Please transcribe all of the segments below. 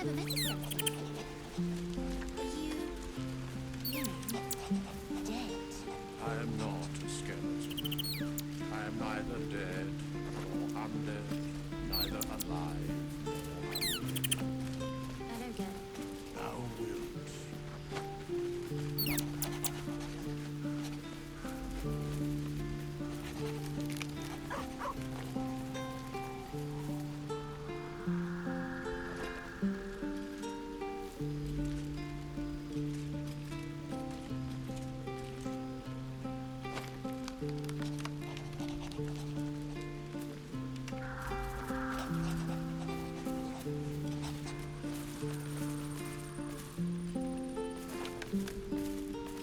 never met a skeleton. Dead? I am not a skeleton. I am neither dead nor undead, neither alive nor undead. I don't get it. Thou wilt.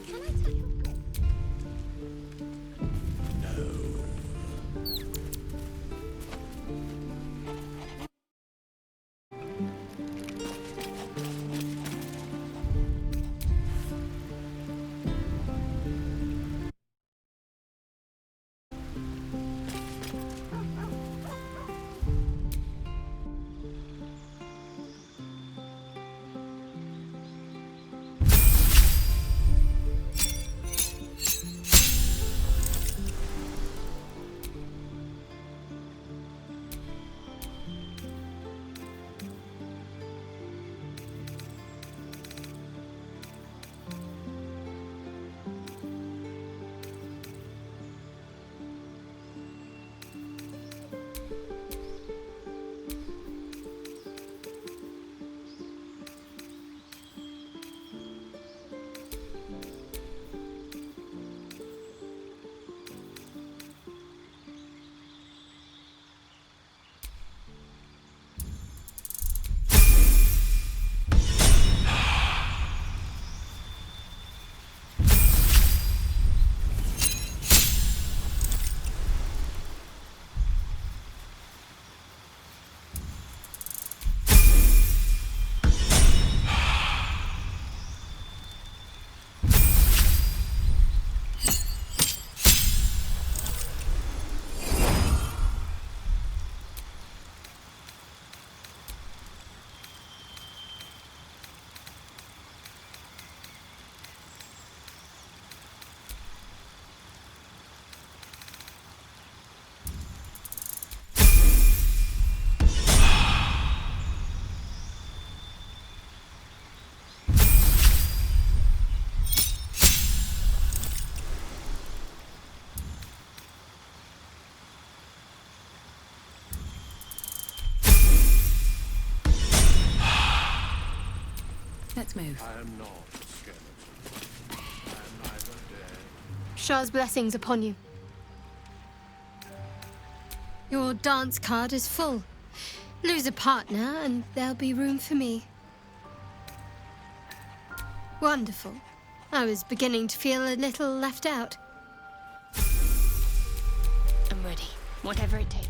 Can I touch your foot? Let's move. I am not a skeleton. I am neither dead. Shah's blessings upon you. Your dance card is full. Lose a partner and there'll be room for me. Wonderful. I was beginning to feel a little left out. I'm ready, whatever it takes.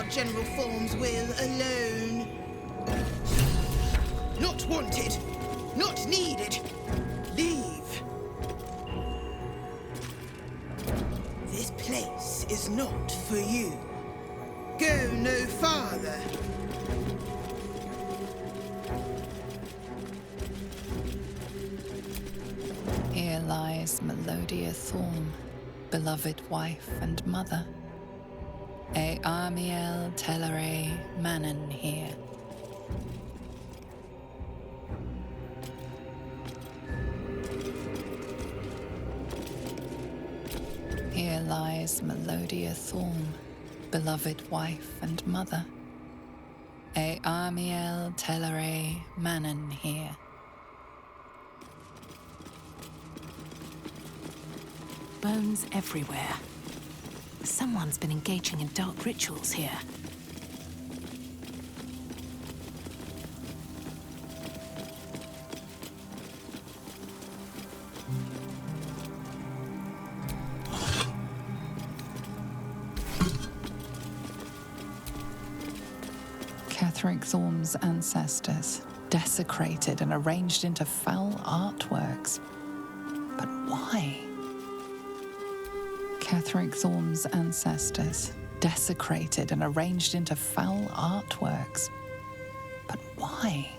General Form's will alone. Not wanted. Not needed. Leave. is not for you. Go no farther. Here lies Melodia Thorn, beloved wife and mother. E Amiel Telere Manon here. Here lies Melodia Thorn, beloved wife and mother. E Amiel Telere Manon here. Bones everywhere. Someone's been engaging in dark rituals here. Ketheric Thorm's ancestors, desecrated and arranged into foul artworks. But why? Ketheric Thorm's ancestors, desecrated and arranged into foul artworks. But why?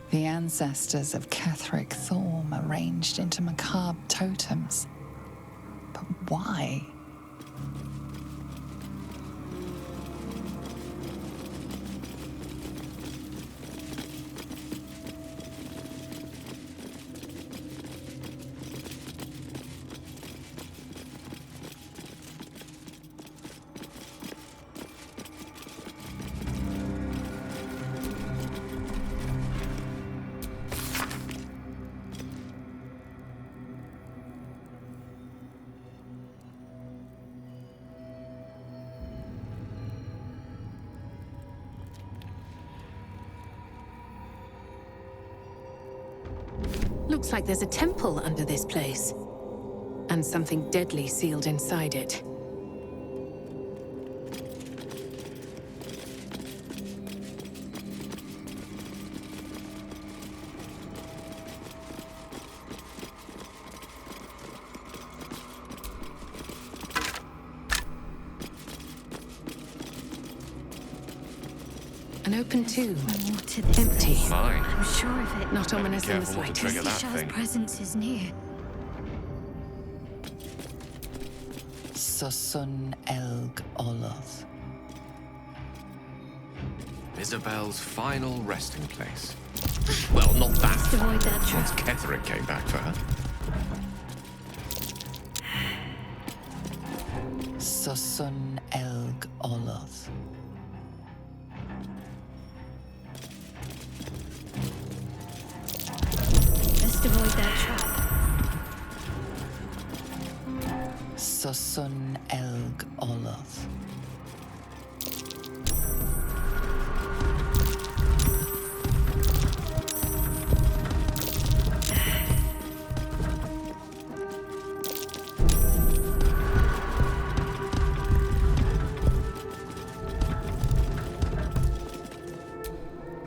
The ancestors of Ketheric Thorm arranged into macabre totems. But why? Looks like there's a temple under this place. And something deadly sealed inside it. An open tomb. More to this Empty. place. Mine. I'm sure of it. Not ominous in the careful what to slightest. trigger that Shell's thing. presence is near. Susun Elg Oloth. Isabel's final resting place. Well, not that Let's avoid that final, once trap. Ketheric came back for her. Susun Elg Oloth. Best avoid that trap. Susun Elg Oloth.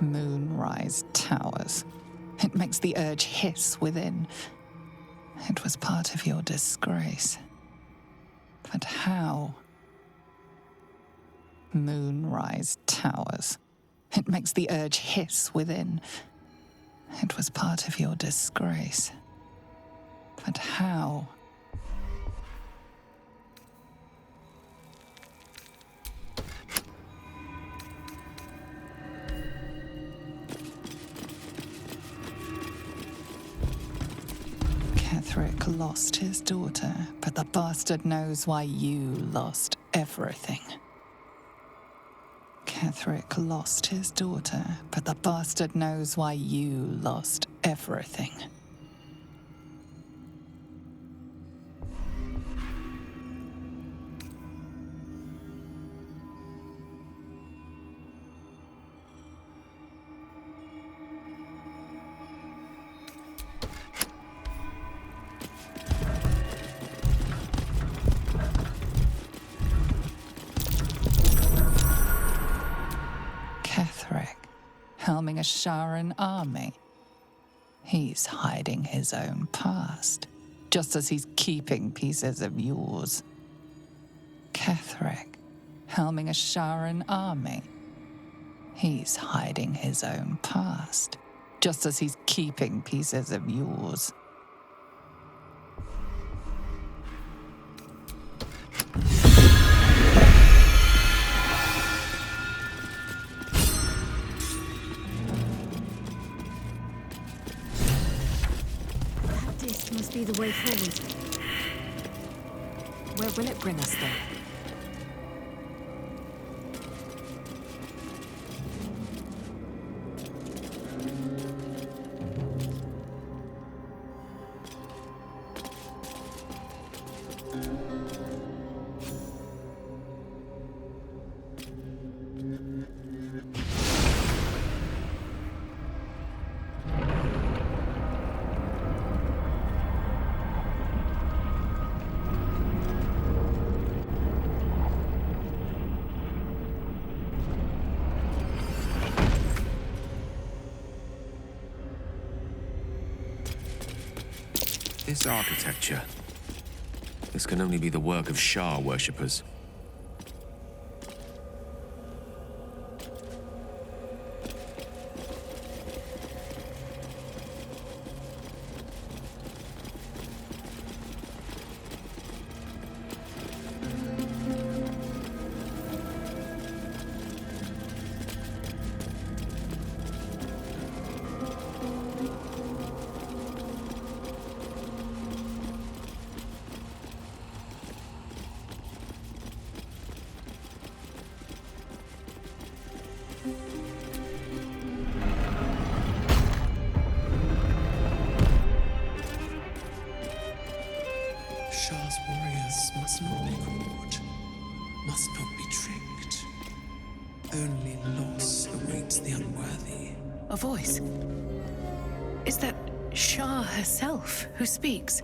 Moonrise Towers. It makes the urge hiss within. It was part of your disgrace. But how? Moonrise Towers. It makes the urge hiss within. It was part of your disgrace. But how? Ketheric lost his daughter, but the bastard knows why you lost everything. Ketheric lost his daughter, but the bastard knows why you lost everything. Ketheric, helming a Sharan army. He's hiding his own past, just as he's keeping pieces of yours. Ketheric, helming a Sharan army. He's hiding his own past, just as he's keeping pieces of yours. This must be the way forward. Where will it bring us, though? This architecture. This can only be the work of Shah worshippers. Shah's warriors must not be caught, must not be tricked. Only loss awaits the unworthy. A voice. Is that Shah herself who speaks?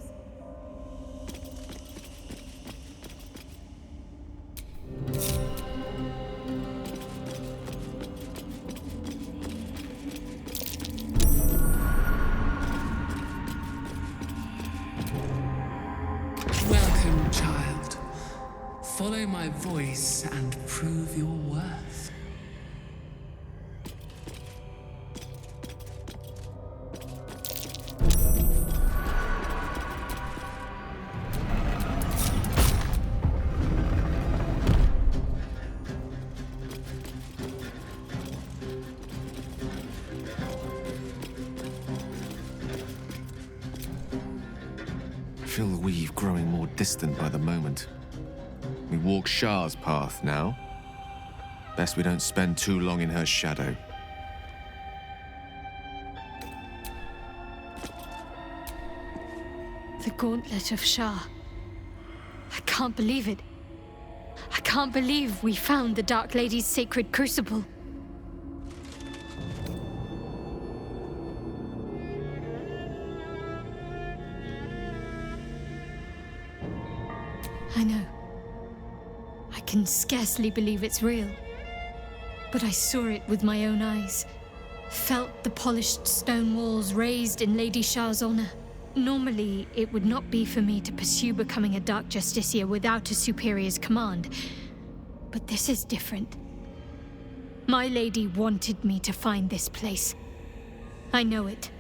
Welcome, child. Follow my voice and prove your worth. I feel the weave growing more distant by the moment. We walk Shah's path now. Best we don't spend too long in her shadow. The Gauntlet of Shah. I can't believe it. I can't believe we found the Dark Lady's sacred crucible. I know. I can scarcely believe it's real. But I saw it with my own eyes. Felt the polished stone walls raised in Lady Shah's honor. Normally, it would not be for me to pursue becoming a Dark Justiciar without a superior's command. But this is different. My lady wanted me to find this place. I know it.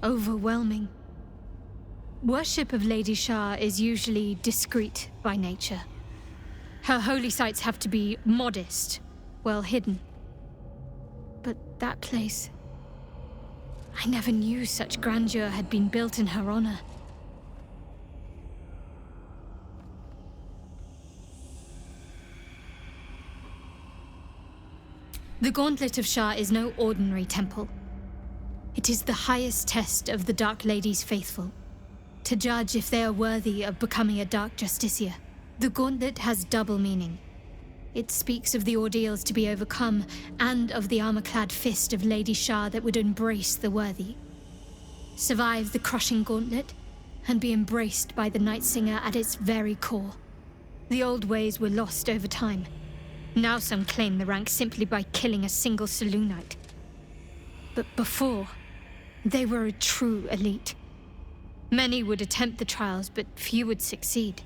Overwhelming. Worship of Lady Shah is usually discreet by nature. Her holy sites have to be modest, well hidden. But that place... I never knew such grandeur had been built in her honor. The Gauntlet of Shah is no ordinary temple. It is the highest test of the Dark Lady's faithful, to judge if they are worthy of becoming a Dark Justiciar. The Gauntlet has double meaning. It speaks of the ordeals to be overcome, and of the armor-clad fist of Lady Shah that would embrace the worthy. Survive the crushing gauntlet, and be embraced by the Night Singer at its very core. The old ways were lost over time. Now some claim the rank simply by killing a single Selûnite. But before, they were a true elite. Many would attempt the trials, but few would succeed.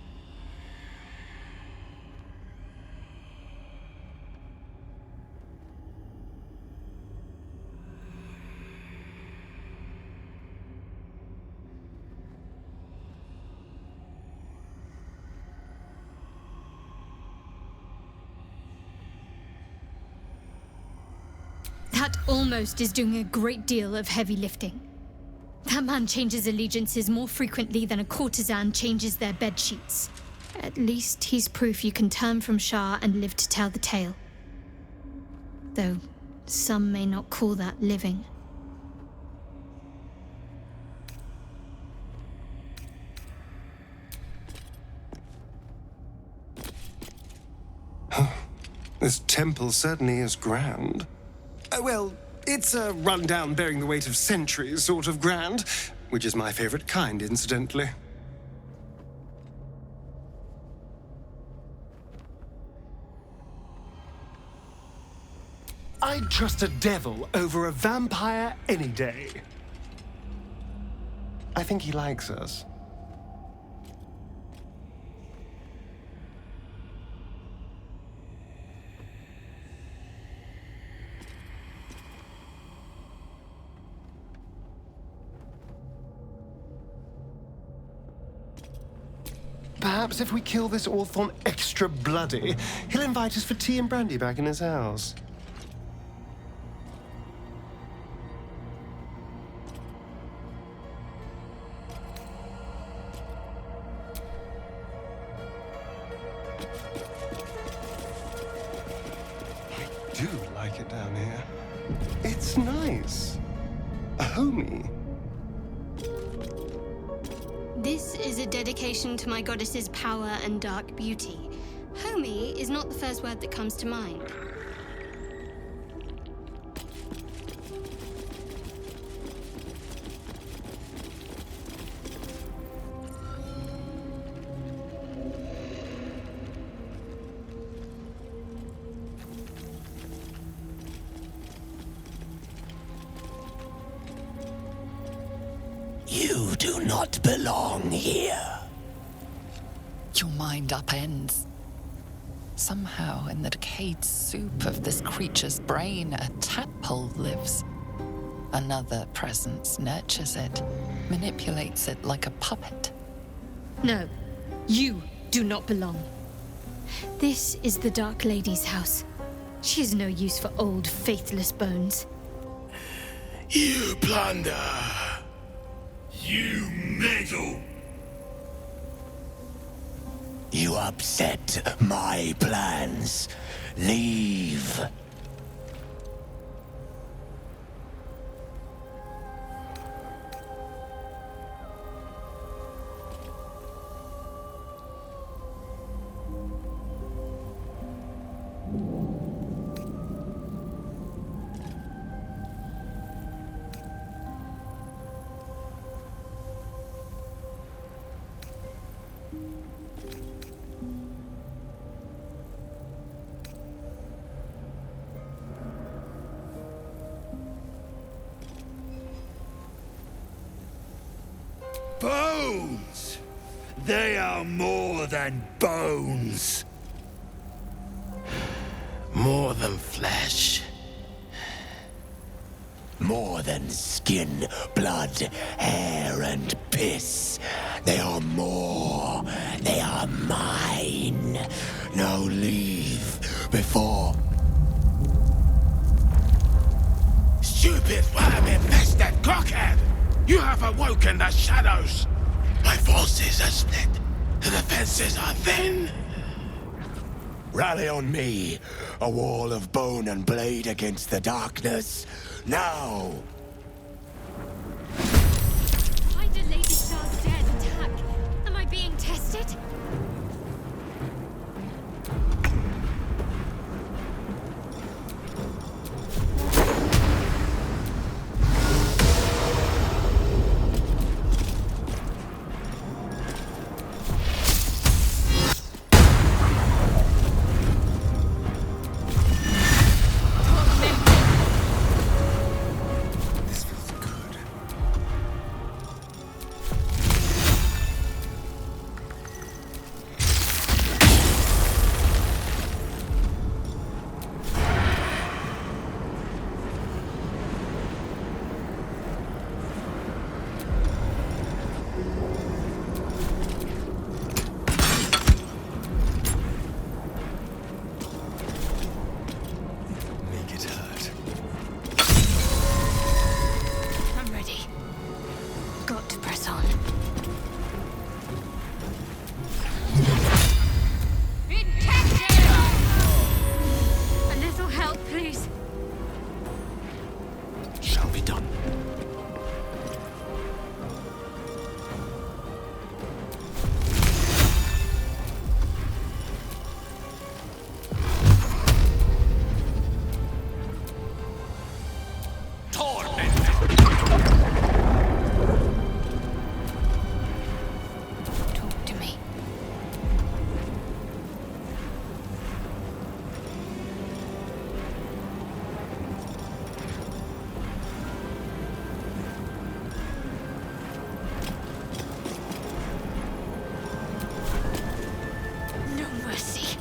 That almost is doing a great deal of heavy lifting. That man changes allegiances more frequently than a courtesan changes their bed sheets. At least he's proof you can turn from Shah and live to tell the tale. Though some may not call that living. This temple certainly is grand. Well, it's a rundown bearing the weight of centuries sort of grand, which is my favorite kind, incidentally. I'd trust a devil over a vampire any day. I think he likes us. Perhaps if we kill this Orthon extra bloody, he'll invite us for tea and brandy back in his house. I do like it down here. It's nice. Homey. This is a dedication to my goddess's power and dark beauty. Homey is not the first word that comes to mind. You do not belong here. Your mind upends. Somehow, in the decayed soup of this creature's brain, a tadpole lives. Another presence nurtures it, manipulates it like a puppet. No, you do not belong. This is the Dark Lady's house. She is no use for old, faithless bones. You plunder. You meddle. You upset my plans. Leave. Bones! They are more than bones. More than flesh. More than skin, blood, hair, and piss. They are more. They are mine. Now leave before... Stupid worm-infested cockhead! You have awoken the shadows! My forces are split. The defenses are thin. Rally on me. A wall of bone and blade against the darkness. Now! Why did Lady Star's dead attack? Am I being tested? This feels good. be done. Talk to me. No mercy.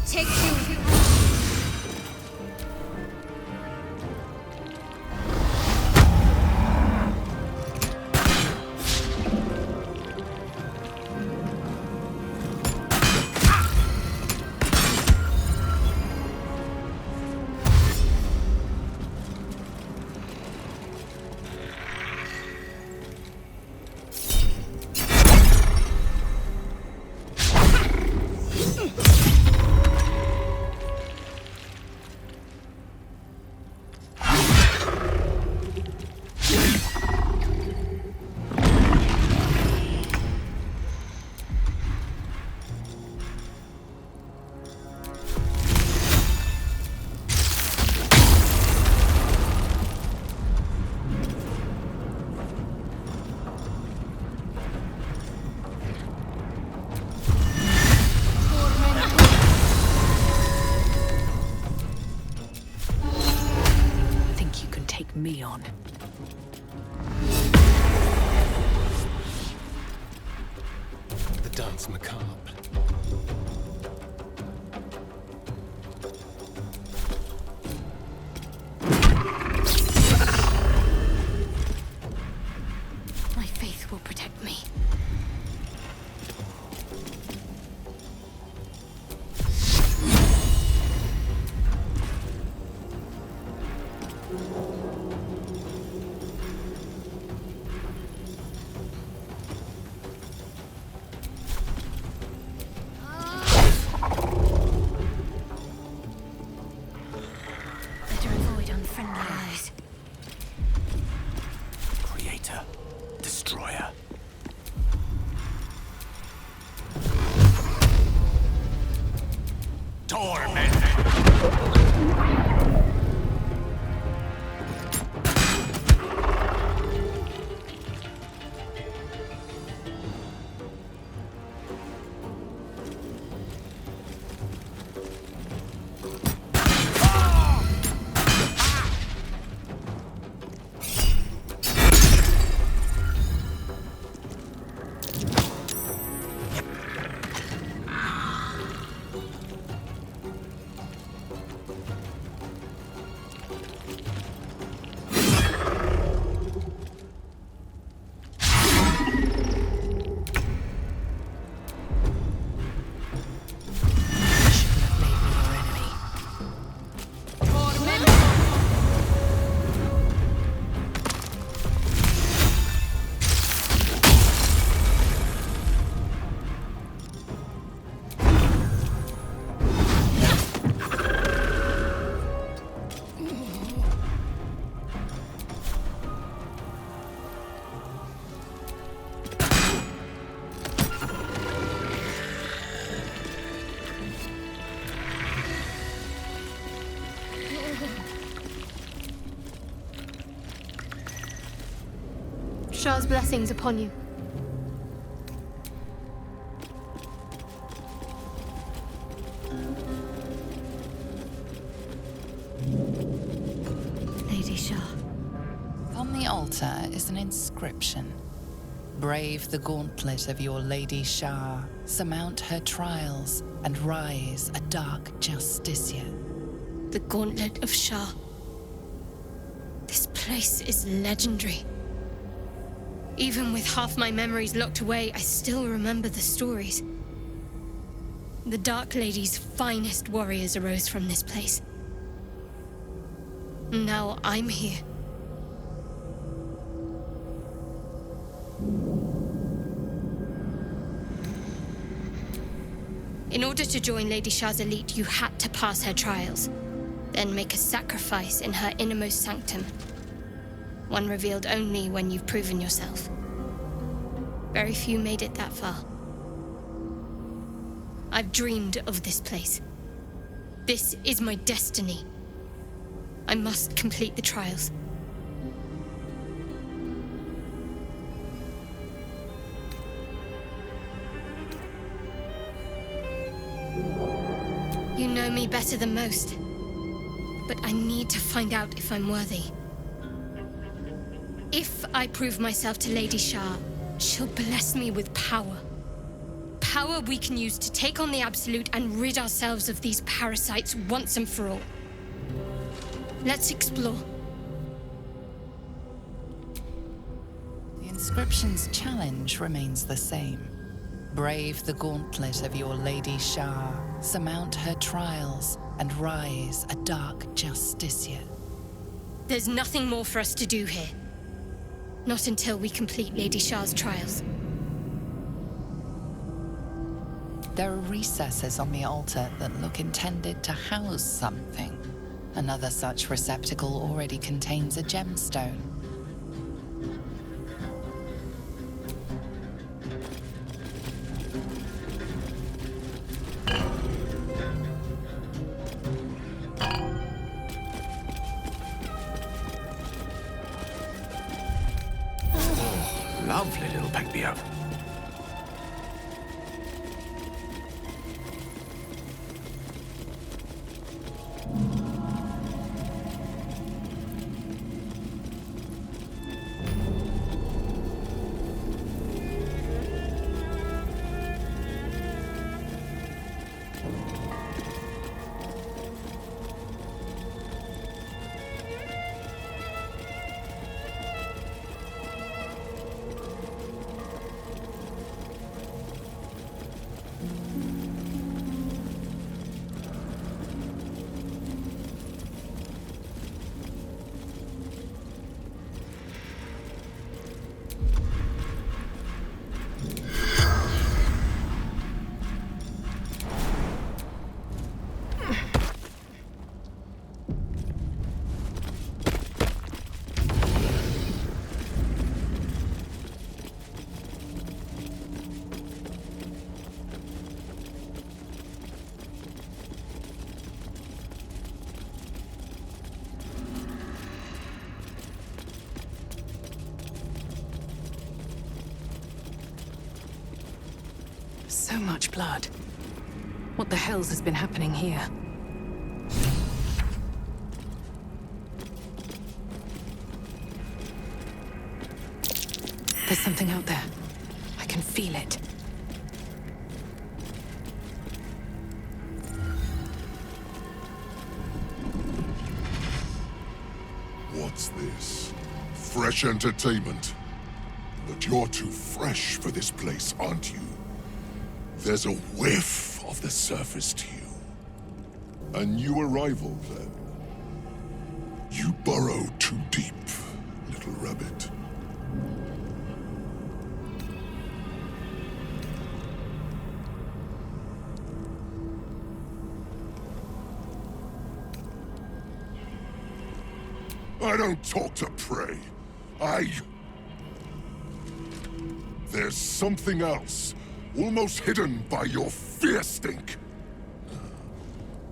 Take two. Think you can take me on? The dance macabre. My faith will protect me. Better avoid unfriendly eyes. Creator, destroyer. Shah's blessings upon you. Lady Shah. On the altar is an inscription. Brave the gauntlet of your Lady Shah, surmount her trials, and rise a dark Justicia. The Gauntlet of Shah. This place is legendary. Even with half my memories locked away, I still remember the stories. The Dark Lady's finest warriors arose from this place. Now I'm here. In order to join Lady Shah's elite, you had to pass her trials, then make a sacrifice in her innermost sanctum. One revealed only when you've proven yourself. Very few made it that far. I've dreamed of this place. This is my destiny. I must complete the trials. You know me better than most, but I need to find out if I'm worthy. If I prove myself to Lady Shah, she'll bless me with power. Power we can use to take on the Absolute and rid ourselves of these parasites once and for all. Let's explore. The inscription's challenge remains the same. Brave the gauntlet of your Lady Shah, surmount her trials, and rise a dark Justicia. There's nothing more for us to do here. Not until we complete Lady Shah's trials. There are recesses on the altar that look intended to house something. Another such receptacle already contains a gemstone. Lovely little Pegpio. So much blood. What the hells has been happening here? There's something out there. I can feel it. What's this? Fresh entertainment? But you're too fresh for this place, aren't you? There's a whiff of the surface to you. A new arrival, then. You burrow too deep, little rabbit. I don't talk to prey. There's something else, almost hidden by your fear stink.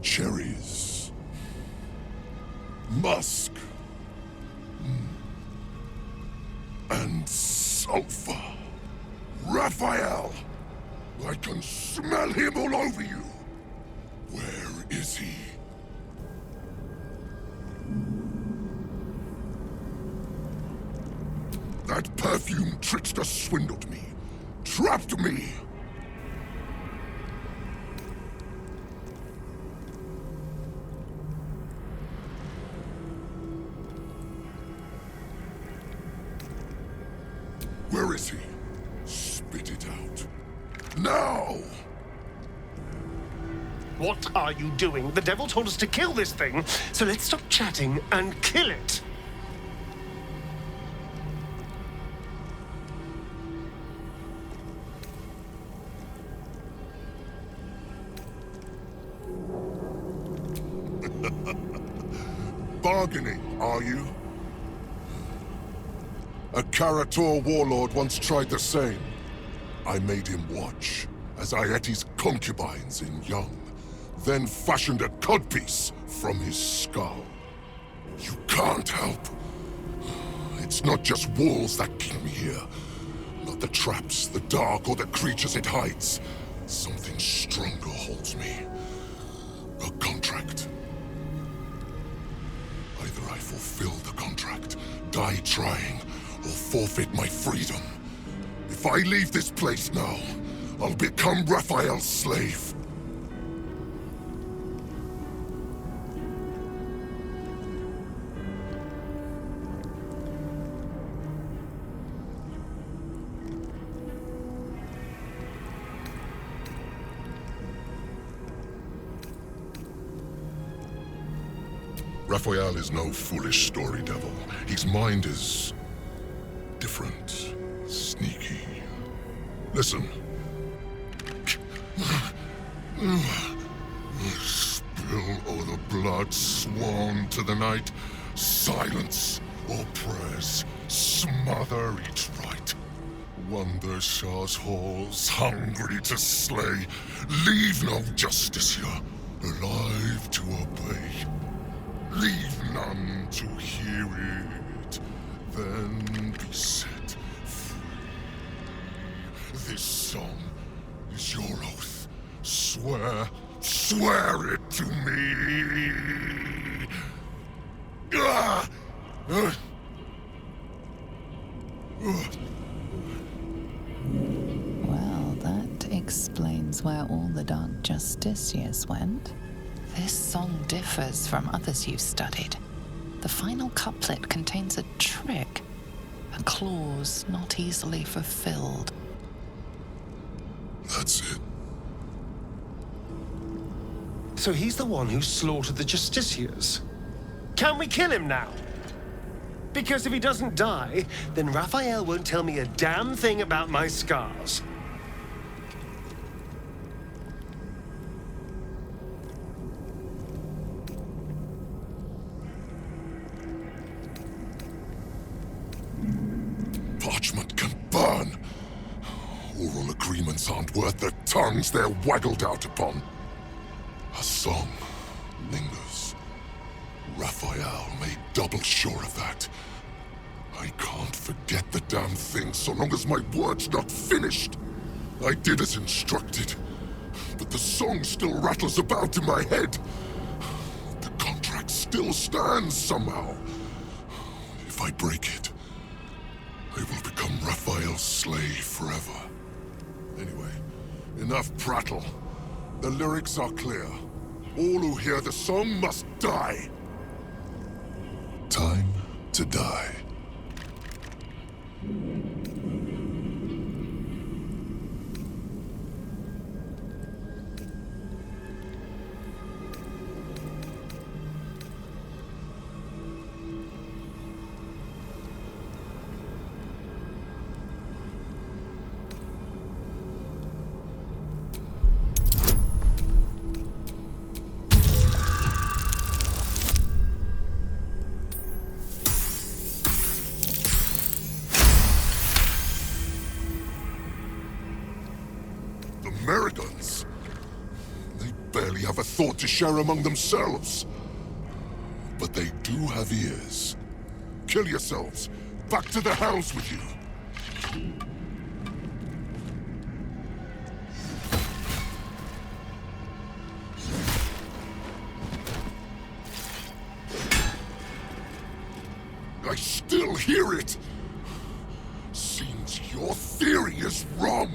Cherries. Musk. And sulfur. Raphael! I can smell him all over you. Where is he? That perfume trickster swindled me. Trapped me! Where is he? Spit it out. Now! What are you doing? The devil told us to kill this thing, so let's stop chatting and kill it. Bargaining, are you? A Karator warlord once tried the same. I made him watch as I ate his concubines in young, then fashioned a codpiece from his skull. You can't help. It's not just walls that keep me here. Not the traps, the dark, or the creatures it hides. Something stronger holds me. A contract. Either I fulfill the contract, die trying, or forfeit my freedom. If I leave this place now, I'll become Raphael's slave. Raphael is no foolish story devil. His mind is different, sneaky. Listen. Spill o'er the blood sworn to the night. Silence or prayers. Smother each right. Wander Shah's halls, hungry to slay. Leave no justice here, alive to obey. Leave none to hear it, then be set free. This song is your oath. Swear it to me. Ah! Well, that explains where all the Dark Justiciars went. This song differs from others you've studied. The final couplet contains a trick, a clause not easily fulfilled. That's it. So he's the one who slaughtered the Justiciars. Can we kill him now? Because if he doesn't die, then Raphael won't tell me a damn thing about my scars. Parchment can burn. Oral agreements aren't worth the tongues they're waggled out upon. A song lingers. Raphael made double sure of that. I can't forget the damn thing so long as my word's not finished. I did as instructed, but the song still rattles about in my head. The contract still stands somehow. If I break it, I will become Raphael's slave forever. Anyway, enough prattle. The lyrics are clear. All who hear the song must die. Time to die. Americans. They barely have a thought to share among themselves. But they do have ears. Kill yourselves. Back to the house with you. I still hear it. Seems your theory is wrong.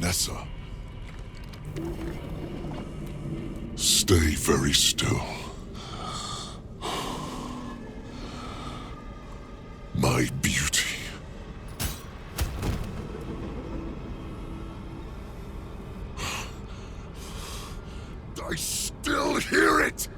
Nessa. Stay very still. My beauty. I still hear it!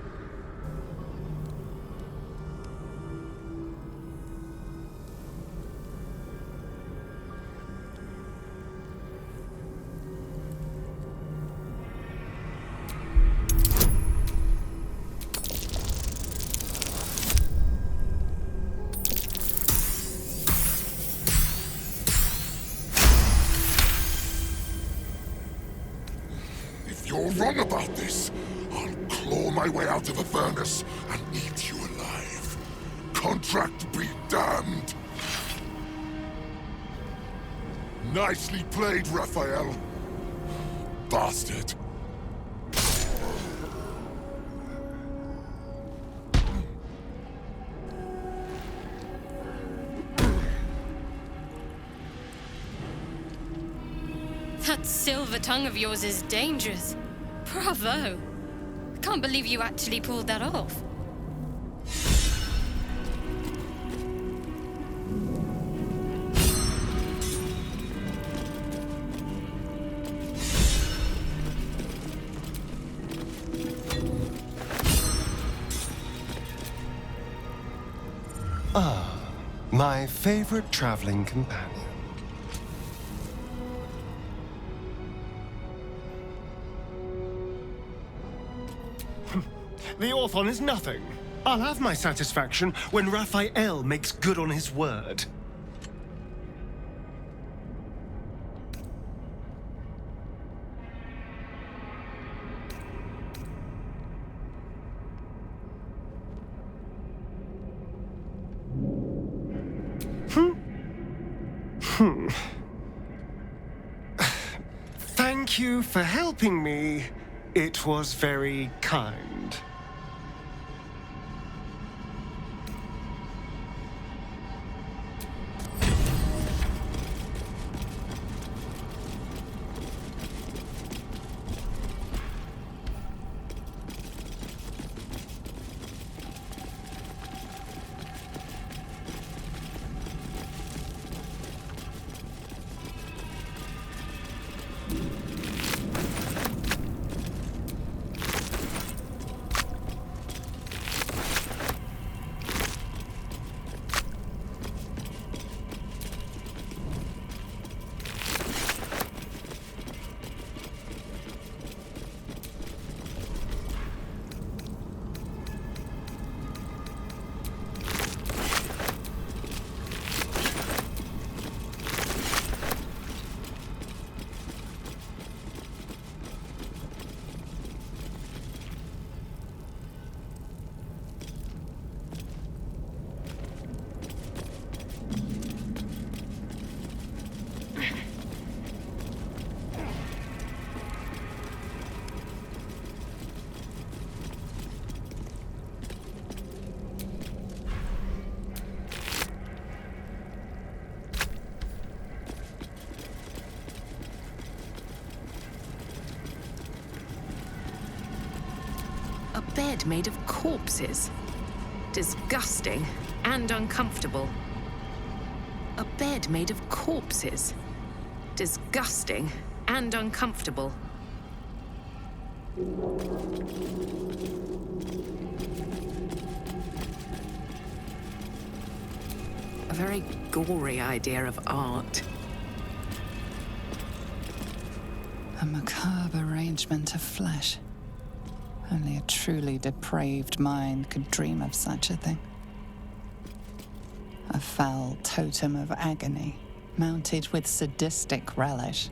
If you're wrong about this, I'll claw my way out of Avernus and eat you alive. Contract be damned! Nicely played, Raphael. Bastard. That silver tongue of yours is dangerous. Bravo. I can't believe you actually pulled that off. Ah, my favorite traveling companion. The Orthon is nothing. I'll have my satisfaction when Raphael makes good on his word. Thank you for helping me. It was very kind. A bed made of corpses. Disgusting and uncomfortable. A bed made of corpses. Disgusting and uncomfortable. A very gory idea of art. A macabre arrangement of flesh. Only a truly depraved mind could dream of such a thing. A foul totem of agony, mounted with sadistic relish.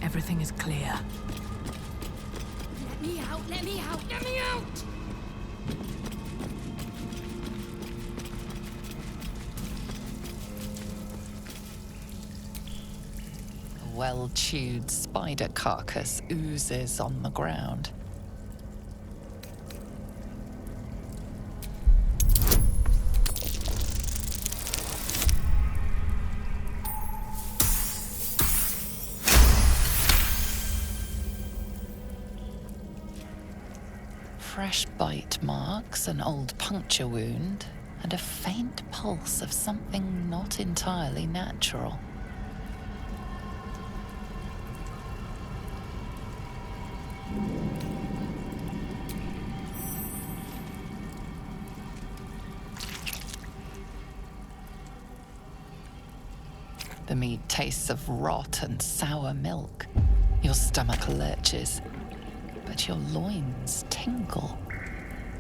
Everything is clear. Let me out, let me out, let me out! A well-chewed spider carcass oozes on the ground. Fresh bite marks, an old puncture wound, and a faint pulse of something not entirely natural. The meat tastes of rot and sour milk. Your stomach lurches, but your loins tingle.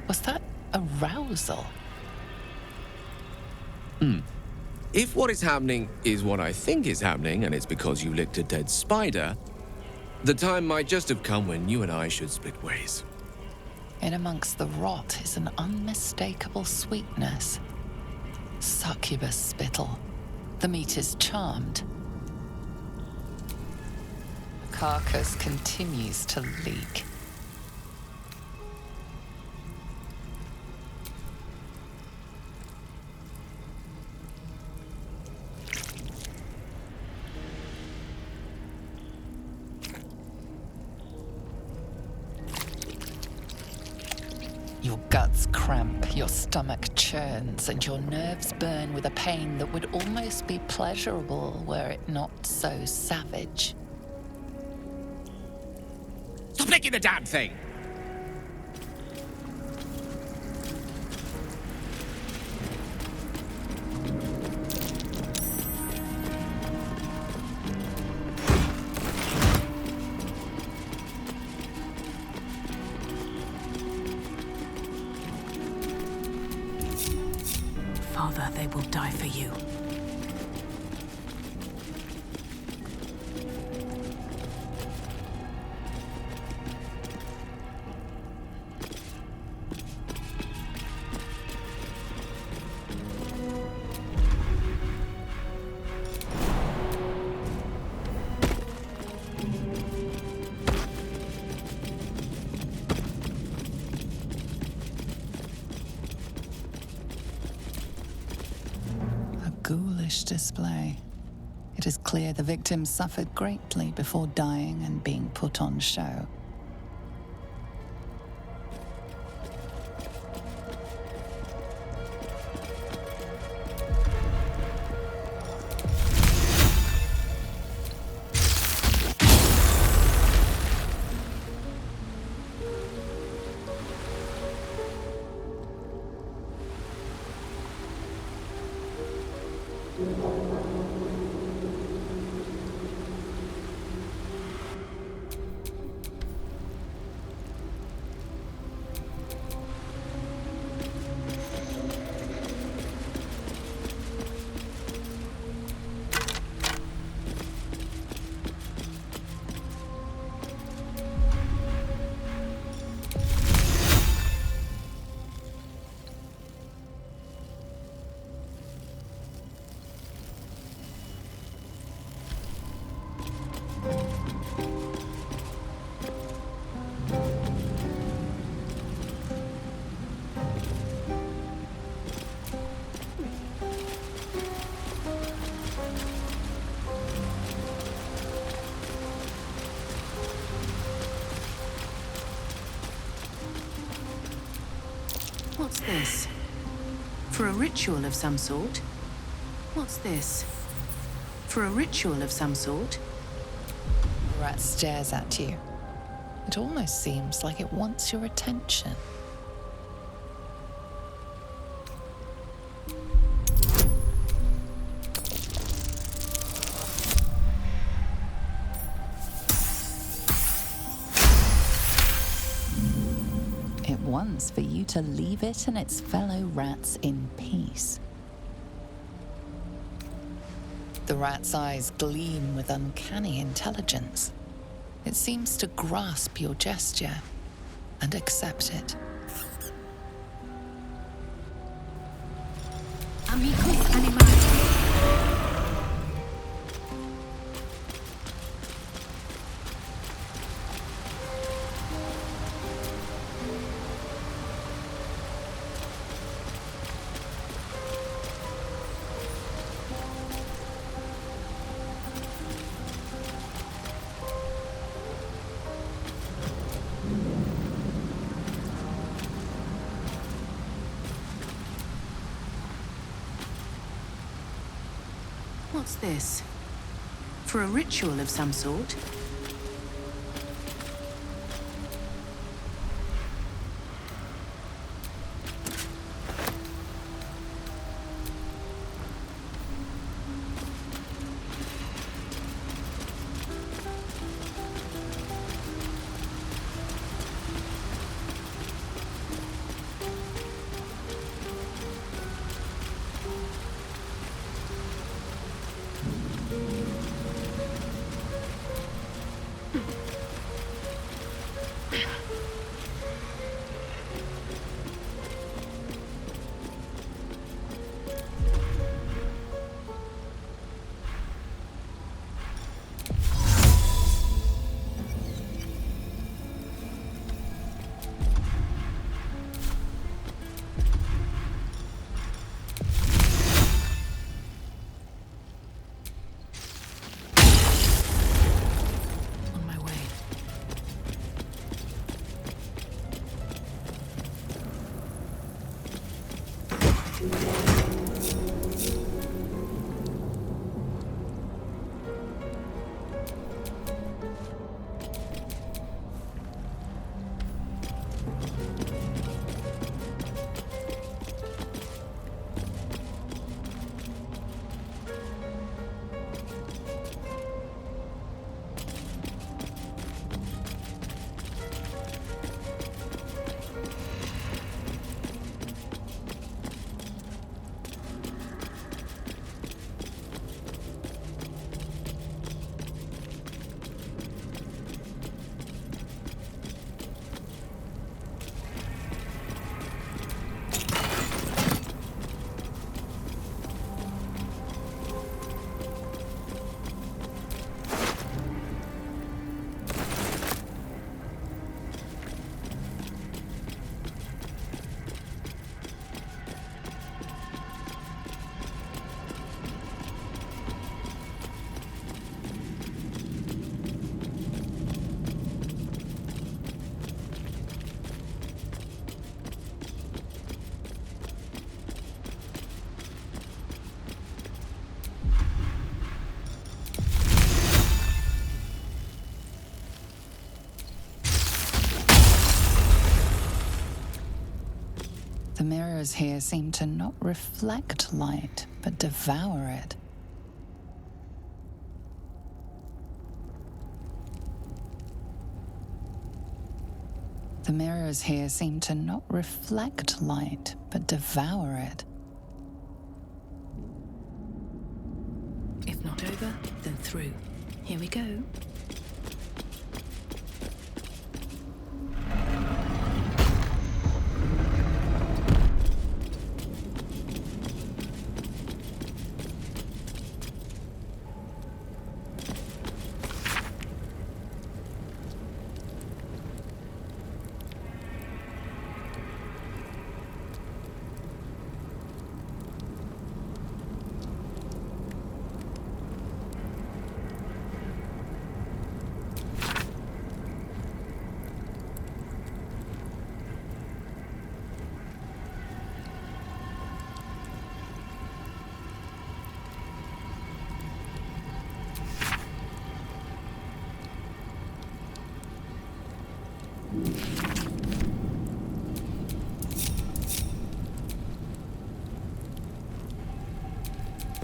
Was that arousal? If what is happening is what I think is happening, and it's because you licked a dead spider, the time might just have come when you and I should split ways. In amongst the rot is an unmistakable sweetness. Succubus spittle. The meat is charmed. The carcass continues to leak. Your guts cramp, your stomach churns, and your nerves burn with a pain that would almost be pleasurable were it not so savage. Stop licking the damn thing! Father, they will die for you. Ghoulish display. It is clear the victim suffered greatly before dying and being put on show. What's this? For a ritual of some sort? What's this? For a ritual of some sort? The rat stares at you. It almost seems like it wants your attention. It wants for you to leave it and its fellow rats in peace. The rat's eyes gleam with uncanny intelligence. It seems to grasp your gesture and accept it. Amicus animae. What's this? For a ritual of some sort? The mirrors here seem to not reflect light, but devour it. The mirrors here seem to not reflect light, but devour it. If not over, then through. Here we go.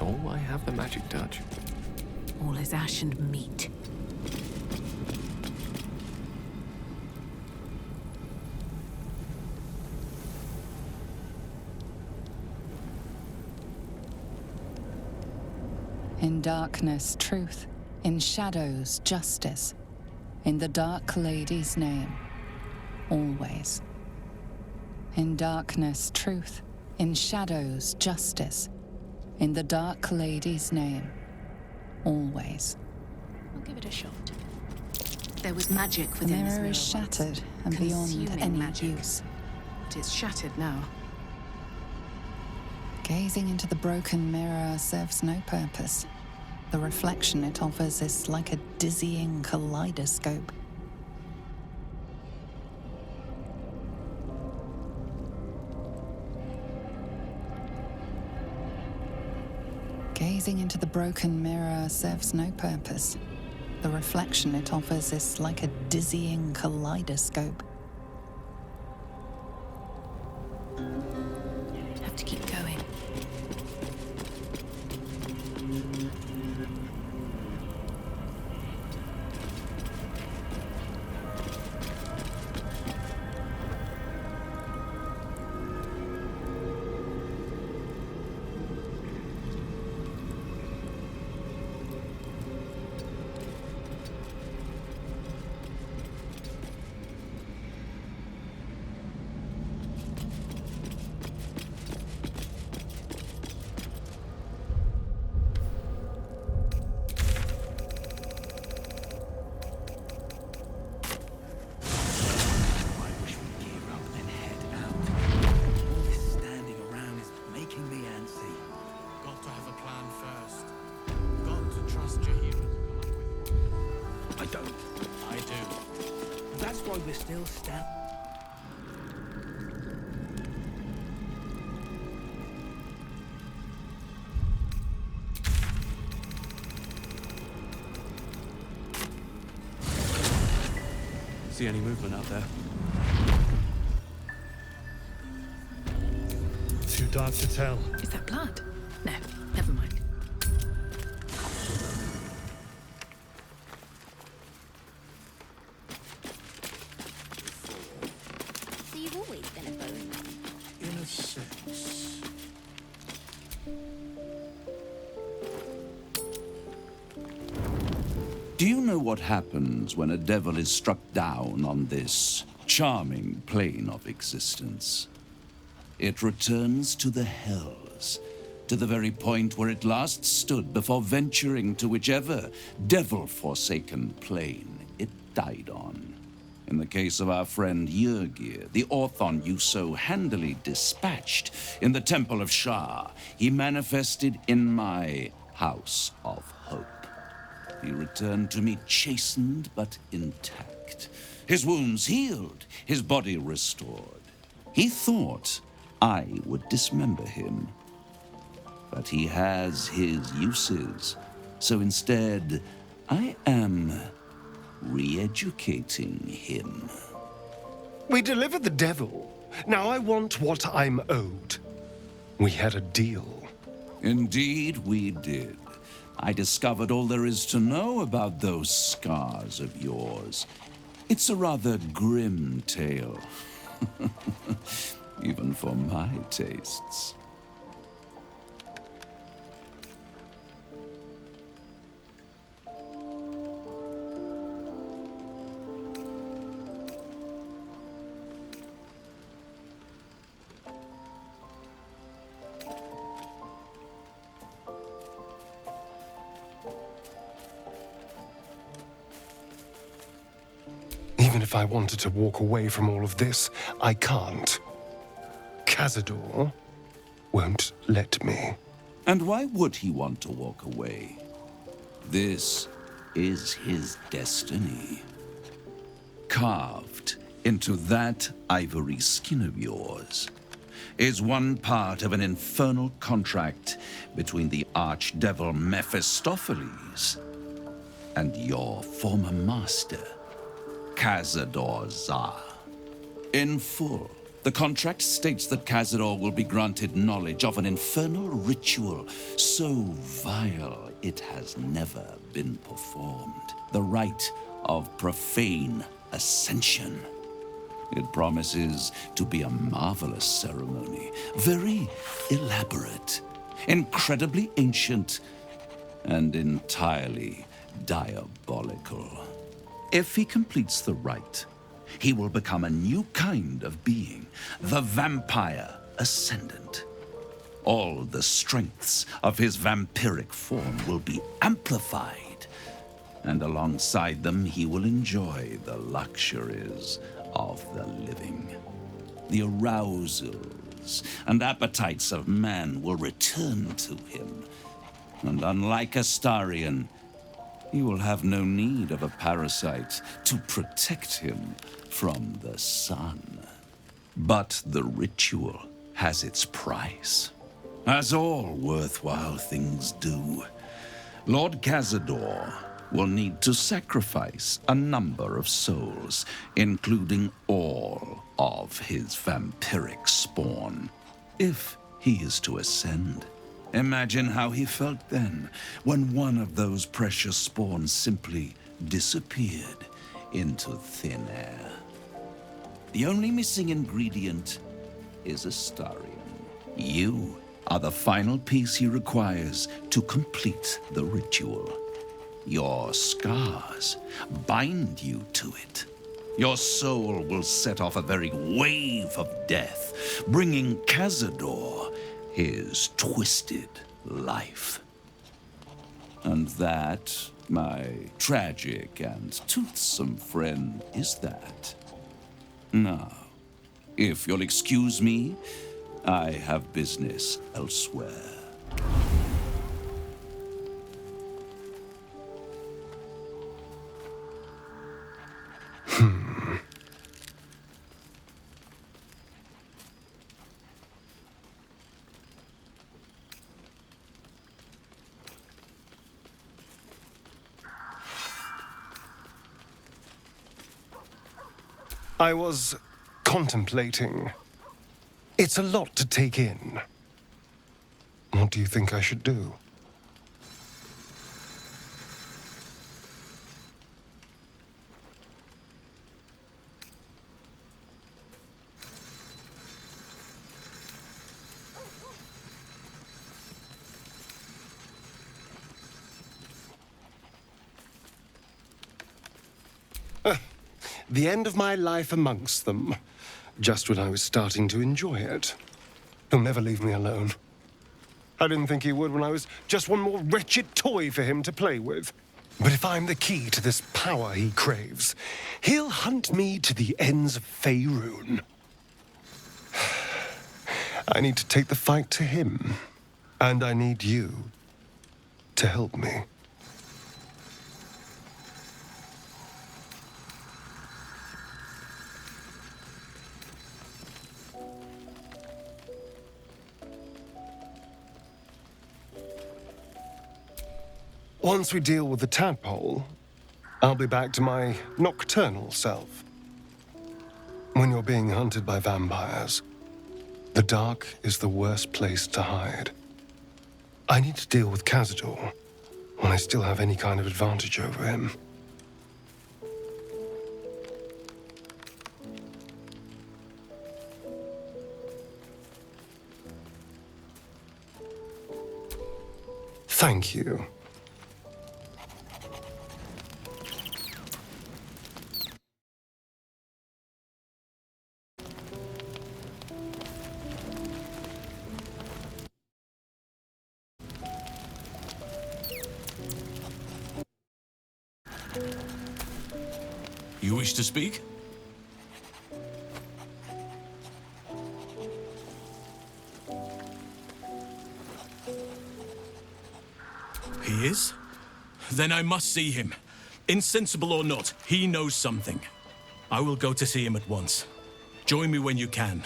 Oh, I have the magic touch. All is ash and meat. In darkness, truth. In shadows, justice. In the Dark Lady's name, always. In darkness, truth. In shadows, justice. In the Dark Lady's name, always. I'll give it a shot. There was magic The within this mirror mirror is once, shattered and beyond consuming any magic. use. But it's shattered now. Gazing into the broken mirror serves no purpose. The reflection it offers is like a dizzying kaleidoscope. Gazing into the broken mirror serves no purpose. The reflection it offers is like a dizzying kaleidoscope. Have to keep going. We're still standing. See any movement out there? Too dark to tell. Is that blood? No, never mind. So you've always been a bowman? In a sense. Do you know what happens when a devil is struck down on this charming plane of existence? It returns to the hells, to the very point where it last stood before venturing to whichever devil-forsaken plane it died on. In the case of our friend Yrgir, the Orthon you so handily dispatched in the Temple of Shar, he manifested in my House of Hope. He returned to me chastened but intact, his wounds healed, his body restored. He thought I would dismember him, but he has his uses, so instead I am re-educating him. We delivered the devil. Now I want what I'm owed. We had a deal. Indeed, we did. I discovered all there is to know about those scars of yours. It's a rather grim tale. Even for my tastes. Even if I wanted to walk away from all of this, I can't. Cazador won't let me. And why would he want to walk away? This is his destiny. Carved into that ivory skin of yours is one part of an infernal contract between the archdevil Mephistopheles and your former master, Cazador Za. In full, the contract states that Cazador will be granted knowledge of an infernal ritual so vile it has never been performed. The rite of profane ascension. It promises to be a marvelous ceremony, very elaborate, incredibly ancient, and entirely diabolical. If he completes the rite, he will become a new kind of being, the Vampire Ascendant. All the strengths of his vampiric form will be amplified, and alongside them he will enjoy the luxuries of the living. The arousals and appetites of man will return to him, and unlike Astarion, he will have no need of a parasite to protect him from the sun. But the ritual has its price, as all worthwhile things do. Lord Cazador will need to sacrifice a number of souls, including all of his vampiric spawn, if he is to ascend. Imagine how he felt then, when one of those precious spawns simply disappeared into thin air. The only missing ingredient is Astarion. You are the final piece he requires to complete the ritual. Your scars bind you to it. Your soul will set off a very wave of death, bringing Cazador his twisted life. And that, my tragic and toothsome friend, is that. Now, if you'll excuse me, I have business elsewhere. I was contemplating. It's a lot to take in. What do you think I should do? The end of my life amongst them, just when I was starting to enjoy it. He'll never leave me alone. I didn't think he would when I was just one more wretched toy for him to play with. But if I'm the key to this power he craves, he'll hunt me to the ends of Faerun. I need to take the fight to him, and I need you to help me. Once we deal with the tadpole, I'll be back to my nocturnal self. When you're being hunted by vampires, the dark is the worst place to hide. I need to deal with Cazador when I still have any kind of advantage over him. Thank you. You wish to speak? He is? Then I must see him. Insensible or not, he knows something. I will go to see him at once. Join me when you can.